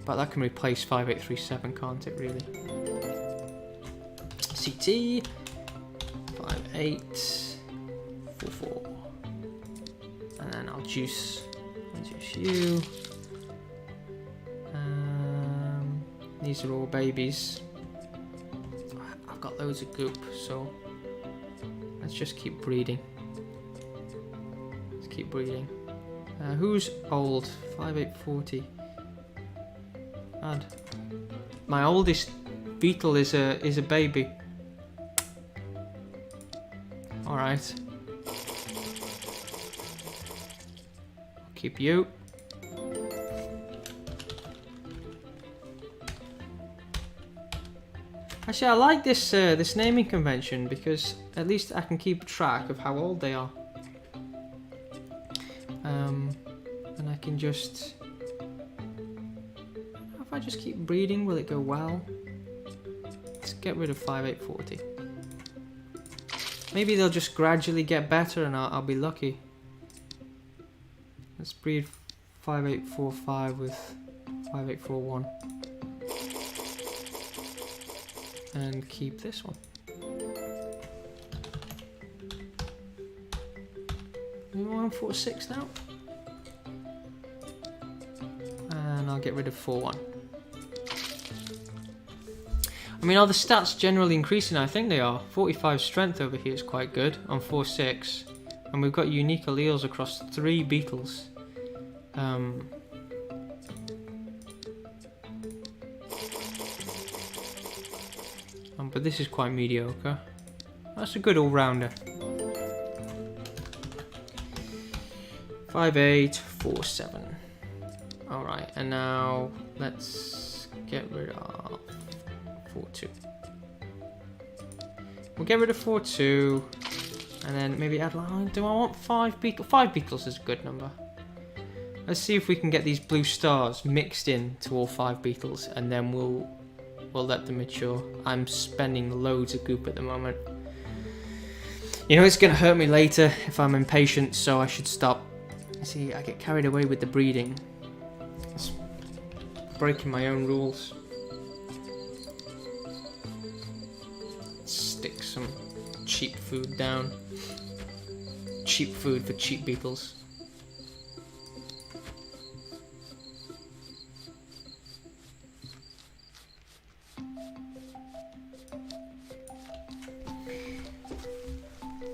But that can replace 5837, can't it, really? CT 5844. And then I'll juice you. These are all babies. I've got loads of goop, so let's just keep breeding. Let's keep breeding. Who's old? 5840. And my oldest beetle is a baby. All right. Keep you. Actually, I like this this naming convention because at least I can keep track of how old they are. And I can just... If I just keep breeding, will it go well? Let's get rid of 5840. Maybe they'll just gradually get better and I'll be lucky. Let's breed 5845 with 5841. and keep this one. We want 4-6 now. And I'll get rid of 4-1. I mean, are the stats generally increasing? I think they are. 45 strength over here is quite good on 4-6. And we've got unique alleles across 3 beetles. But this is quite mediocre. That's a good all-rounder. 5-8, 4-7. Alright, and now let's get rid of 4-2. We'll get rid of 4-2, and then maybe add, do I want 5 beetles? 5 beetles is a good number. Let's see if we can get these blue stars mixed in to all 5 beetles, and then we'll let them mature. I'm spending loads of goop at the moment. You know, it's gonna hurt me later if I'm impatient, so I should stop. See, I get carried away with the breeding. It's breaking my own rules. Stick some cheap food down. Cheap food for cheap beetles.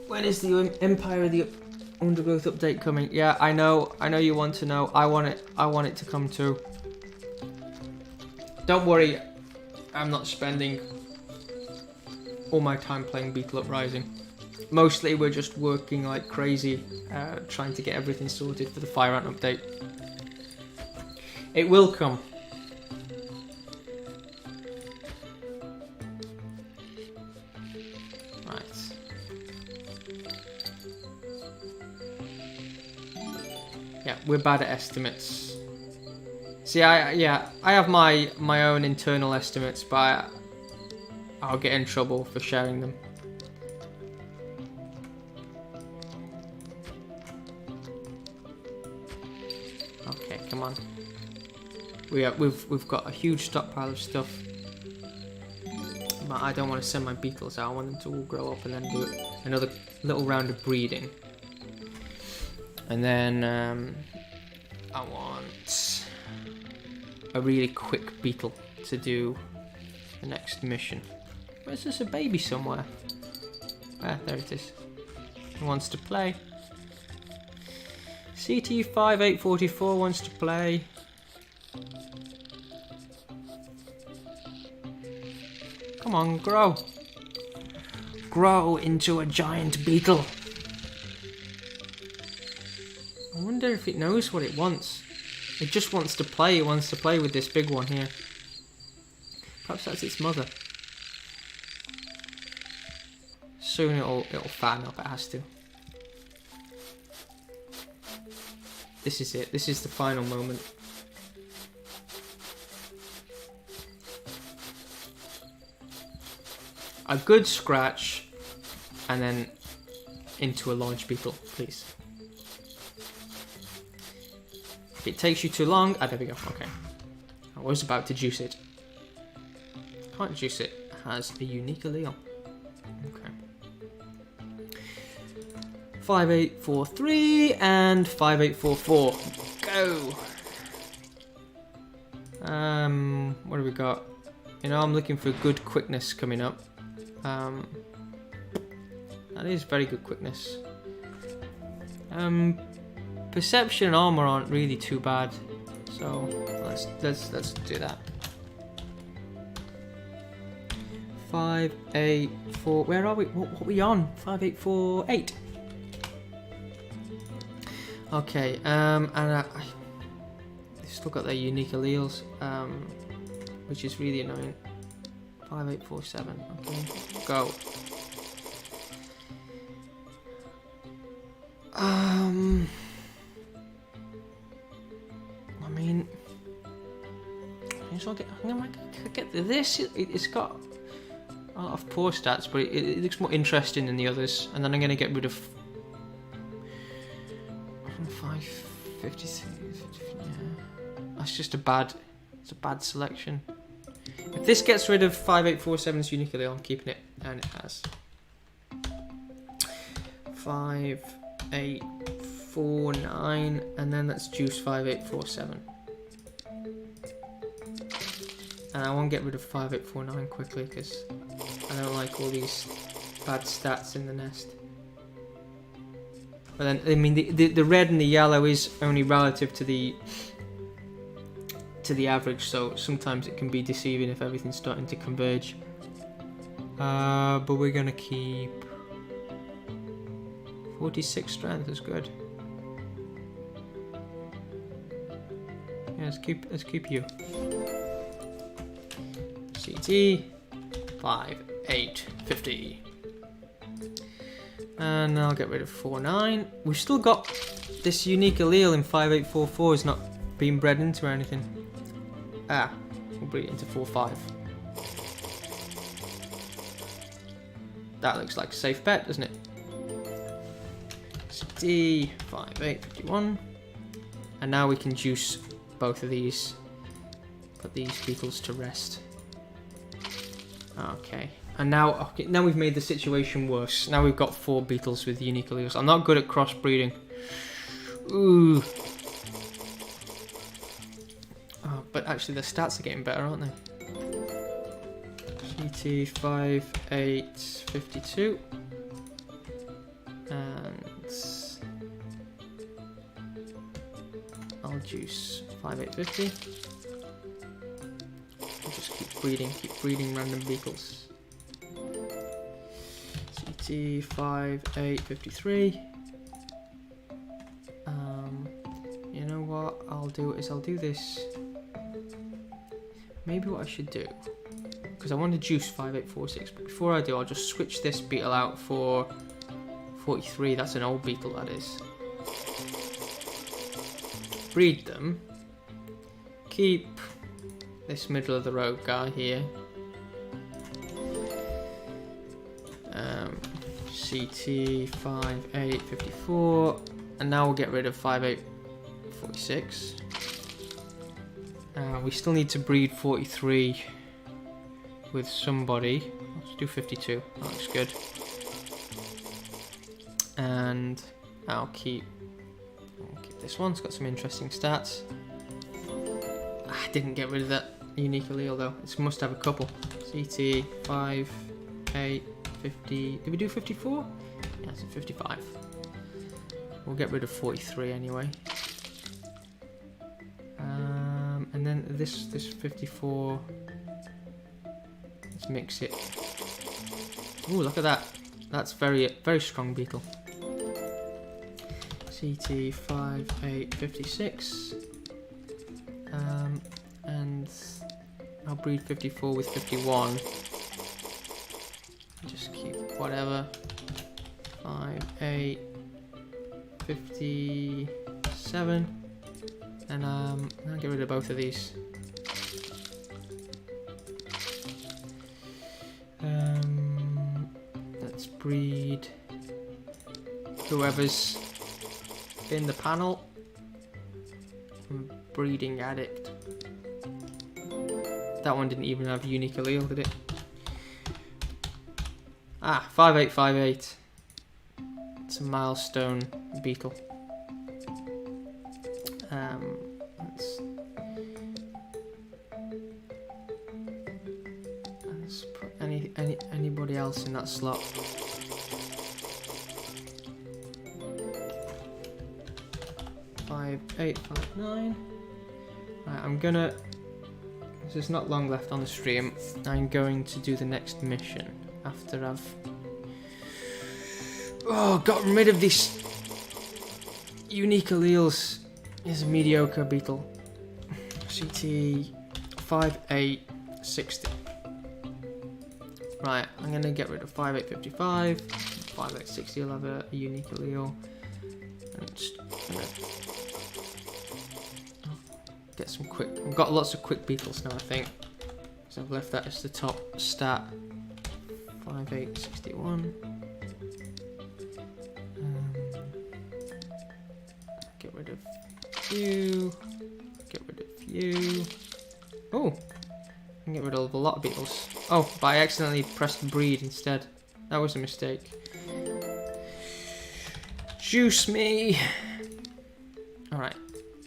When is the Empire of the Undergrowth update coming? Yeah, I know you want to know. I want it to come too. Don't worry, I'm not spending all my time playing Beetle Uprising. Mostly we're just working like crazy, trying to get everything sorted for the Fire Ant update. It will come. Yeah, we're bad at estimates. See, I have my own internal estimates, but I'll get in trouble for sharing them. Okay, come on. We've got a huge stockpile of stuff, but I don't want to send my beetles out. I want them to all grow up and then do another little round of breeding. And then I want a really quick beetle to do the next mission. Where's this, a baby somewhere? Ah, there it is. He wants to play. CT5844 wants to play. Come on, grow. Grow into a giant beetle. I wonder if it knows what it wants. It just wants to play. It wants to play with this big one here. Perhaps that's its mother. Soon it'll fatten up. It has to. This is it. This is the final moment. A good scratch, and then into a large beetle, please. If it takes you too long, there we go, okay. I was about to juice it. Can't juice it, it has a unique allele. Okay. 5843 and 5844. Go! What do we got? You know, I'm looking for good quickness coming up. That is very good quickness. Perception and armor aren't really too bad, so let's do that. 5, 8, 4. Where are we? What are we on? 5, 8, 4, 8. Okay. And they've still got their unique alleles, which is really annoying. 5, 8, 4, 7. Okay, go. I mean, I'm gonna get this. It's got a lot of poor stats, but it looks more interesting than the others. And then I'm gonna get rid of 5, 53. Yeah, that's just it's a bad selection. If this gets rid of 5847's unique allele, I'm keeping it, and it has. 5849, and then let's juice 5847. And I want to get rid of 5849 quickly because I don't like all these bad stats in the nest. But then, I mean, the red and the yellow is only relative to the average, so sometimes it can be deceiving if everything's starting to converge. But we're gonna keep 46 strength is good. Yeah, let's keep you. CT 5850. And I'll get rid of 49. We've still got this unique allele in 5844 is not being bred into or anything. Ah, we'll breed it into 45. That looks like a safe bet, doesn't it? D 5851. And now we can juice both of these. Put these beetles to rest. Okay. And now we've made the situation worse. Now we've got 4 beetles with unique alleles. I'm not good at crossbreeding. Ooh. Oh, but actually the stats are getting better, aren't they? GT 5852. And I'll juice 5850. I'll just keep breeding random beetles. CT 5853. You know what I'll do is I'll do this. Maybe what I should do, because I want to juice 5846, but before I do, I'll just switch this beetle out for 43. That's an old beetle, that is. Breed them. Keep this middle of the road guy here. CT 5854, and now we'll get rid of 5846. We still need to breed 43 with somebody. Let's do 52. That looks good. And I'll keep this one. It's got some interesting stats. I didn't get rid of that unique allele though. It must have a couple. CT 5, 8, 50. Did we do 54? Yeah, it's 55. We'll get rid of 43 anyway. And then this 54. Let's mix it. Ooh, look at that. That's very strong beetle. CT 5856. And I'll breed 54 with 51. Just keep whatever. 5, 8, 57. And I'll get rid of both of these. Let's breed whoever's in the panel. Breeding addict. That one didn't even have unique allele, did it? Ah, 5858. It's a milestone beetle. Let's put anybody else in that slot. Five, 8, 5, 9. Right, I'm gonna. There's not long left on the stream. I'm going to do the next mission after I've gotten rid of these unique alleles. Is a mediocre beetle. CT 5860. Right, I'm gonna get rid of 5855. 5860 will have a unique allele. And just gonna get some quick. I've got lots of quick beetles now, I think. So I've left that as the top stat. 5861. Get rid of you. Get rid of you. Oh, can get rid of a lot of beetles. Oh, but I accidentally pressed breed instead. That was a mistake. Juice me! Alright,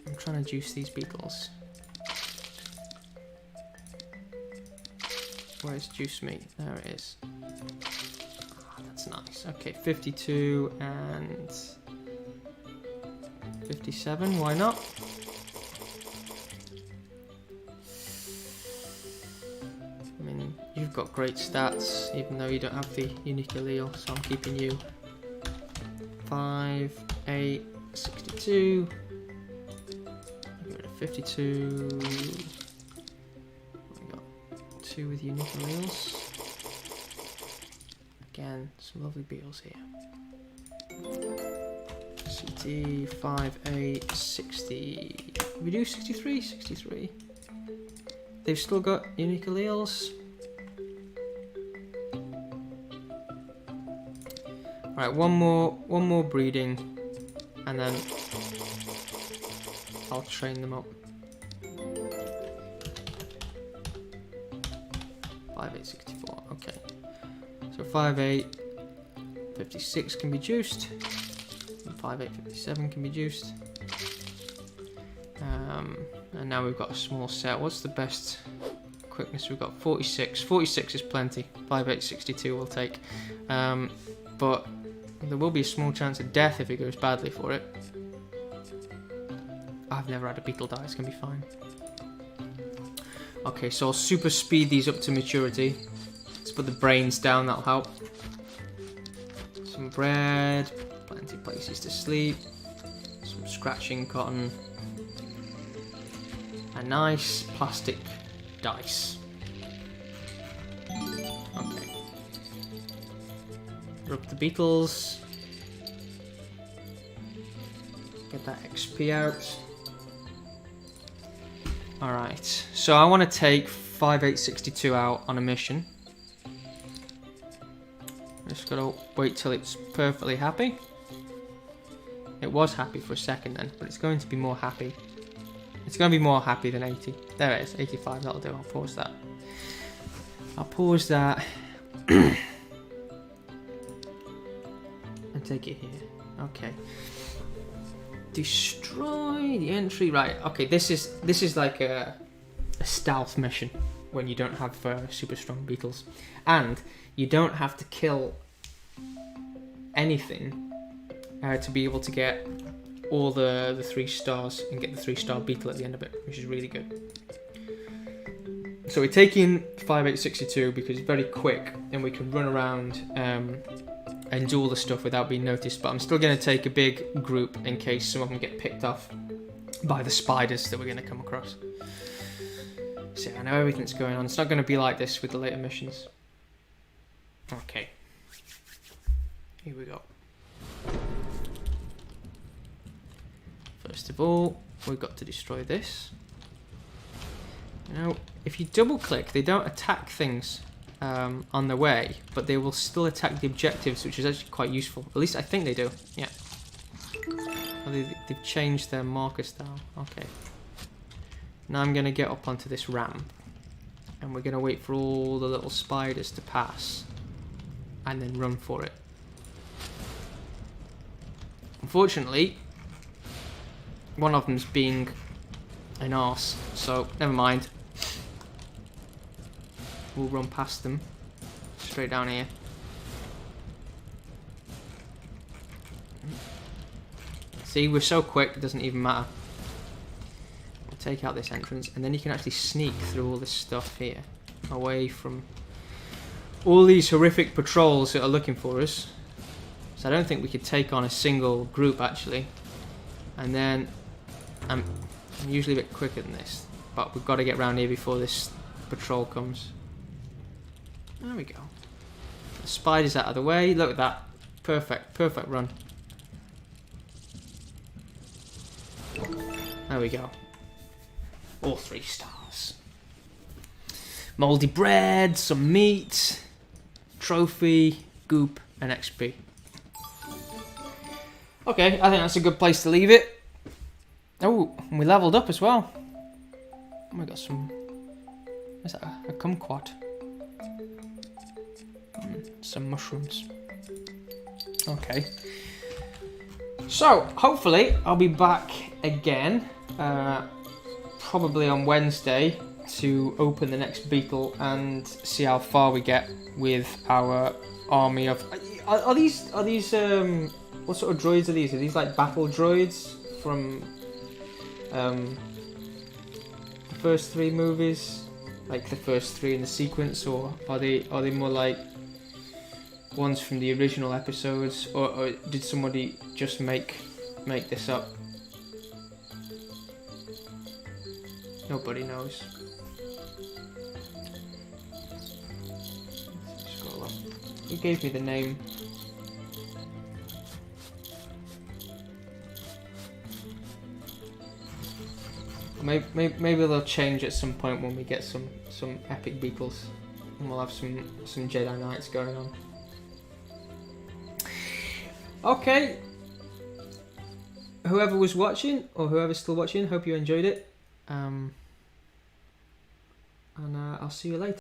I'm trying to juice these beetles. Where's juice me? There it is. Oh, that's nice. Okay, 52 and 57, why not? I mean, you've got great stats, even though you don't have the unique allele, so I'm keeping you. 5, 8, 62. Get rid of 52. We got 2 with unique alleles. Again, some lovely beetles here. CT 5, 8, 60. We do 63, 63. They've still got unique alleles. Right, one more breeding, and then I'll train them up. 5, 8, 64. Okay. So 5, 8, 56 can be juiced. And 5, 8, 57 can be juiced. And now we've got a small set. What's the best quickness? We've got 46. 46 is plenty. 5, 8, 62 we'll take. But there will be a small chance of death if it goes badly for it. I've never had a beetle die, it's gonna be fine. Okay, so I'll super speed these up to maturity. Let's put the brains down, that'll help. Some bread, plenty of places to sleep, some scratching cotton, a nice plastic dice. Okay. Rub the beetles. Get that XP out. Alright, so I want to take 5862 out on a mission. Just gotta wait till it's perfectly happy. It was happy for a second then, but it's going to be more happy. It's going to be more happy than 80. There it is, 85, that'll do. I'll pause that. I'll pause that. And take it here. Okay. Destroy the entry. Right. Okay. This is like a stealth mission when you don't have super strong beetles, and you don't have to kill anything to be able to get all the 3 stars and get the 3-star beetle at the end of it, which is really good. So we're taking 5862 because it's very quick and we can run around and do all the stuff without being noticed, but I'm still going to take a big group in case some of them get picked off by the spiders that we're going to come across. So I know everything's going on. It's not going to be like this with the later missions. Okay. Here we go. First of all, we've got to destroy this. Now, if you double click, they don't attack things on the way, but they will still attack the objectives, which is actually quite useful. At least I think they do. Yeah. Oh, they've changed their marker style. Okay. Now I'm going to get up onto this ramp, and we're going to wait for all the little spiders to pass, and then run for it. Unfortunately, one of them's being an arse, so never mind. We'll run past them, straight down here. See, we're so quick, it doesn't even matter. We'll take out this entrance, and then you can actually sneak through all this stuff here, away from all these horrific patrols that are looking for us. So I don't think we could take on a single group, actually. And then, I'm usually a bit quicker than this, but we've got to get around here before this patrol comes. There we go. The spider's out of the way. Look at that. Perfect. Perfect run. There we go. All 3 stars. Mouldy bread, some meat, trophy, goop, and XP. Okay, I think that's a good place to leave it. Oh, and we leveled up as well. We got some Is that a kumquat? Some mushrooms. Okay. So, hopefully, I'll be back again, probably on Wednesday, to open the next beetle and see how far we get with our army of... Are these what sort of droids are these? Are these like battle droids from the first 3 movies? Like the first 3 in the sequence, or are they more like ones from the original episodes, or did somebody just make this up? Nobody knows. Scroll up. Who gave me the name? Maybe they'll change at some point when we get some epic beetles, and we'll have some Jedi Knights going on. Okay, whoever was watching, or whoever's still watching, hope you enjoyed it. And I'll see you later.